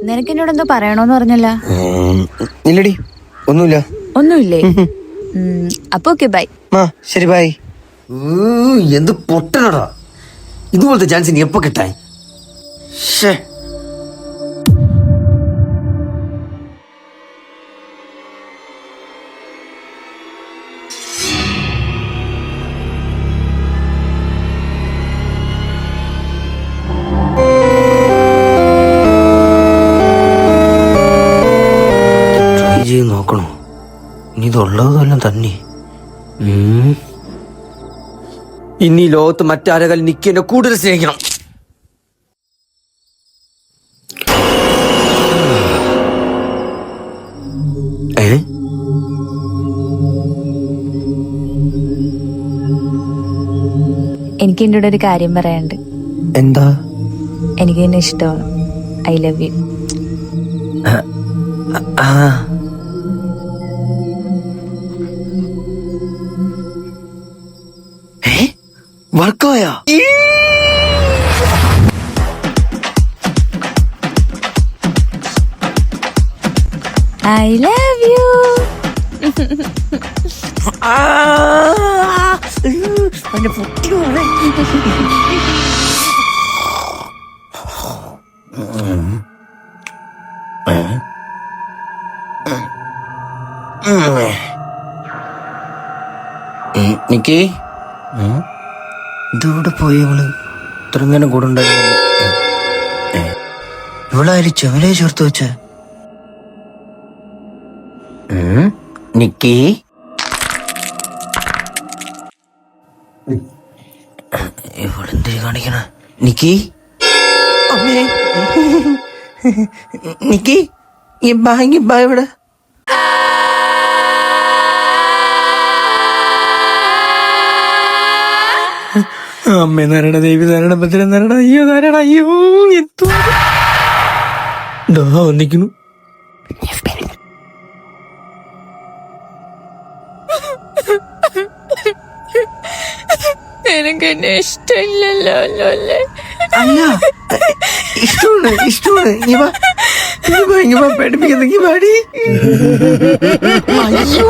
നിനക്ക് എന്നോട് എന്തോ പറയണോന്ന് പറഞ്ഞല്ല? ഇല്ലടി, ഒന്നുമില്ല. ഒന്നുമില്ലേ? അപ്പൊ ഓക്കെ, ബൈ. ശരി, ബൈ. എന്ത് പൊട്ടനടാ, ഇതുപോലത്തെ ചാൻസ് ഇനി എപ്പോ കിട്ടാൻ? നോക്കണോ ഇനി ഇതുള്ളതെല്ലാം തന്നെ. ഇനി ലോകത്ത് മറ്റാരെങ്കിലും നിക്ക് എന്നെ കൂടുതൽ സ്നേഹിക്കണം. എനിക്ക് എന്നോട് ഒരു കാര്യം പറയാനുണ്ട്. എന്താ? എനിക്ക് എന്നെ ഇഷ്ടമാണ്. I love you. വർക്കായോ? I love you. നിക്കേ, ഇതെവിടെ പോയി ഇവള്? ഇത്രയും നേരം കൂടെ ഉണ്ടായിരുന്നു. ഇവളായാലും ചെവലയെ ചേർത്ത് വെച്ച. നിക്കേ, ഇവളെന്തേ കാണിക്കണ? നിക്കേ, അമ്മേ, നിക്കേ, ബാ ഇവിടെ. അമ്മേ നാരായണ, ദേവി നാരായണ, ഭദ്ര നാരായണ, അയ്യോ നാരായണ, അയ്യോ എന്തോ വന്നിക്കുന്നു. എനിക്ക് എന്നെ ഇഷ്ടമില്ലല്ലോ അല്ലേ? അല്ല, ഇഷ്ടമാണ്. ഇവ പഠിപ്പിക്കുന്നെങ്കിൽ പാടി. അയ്യോ.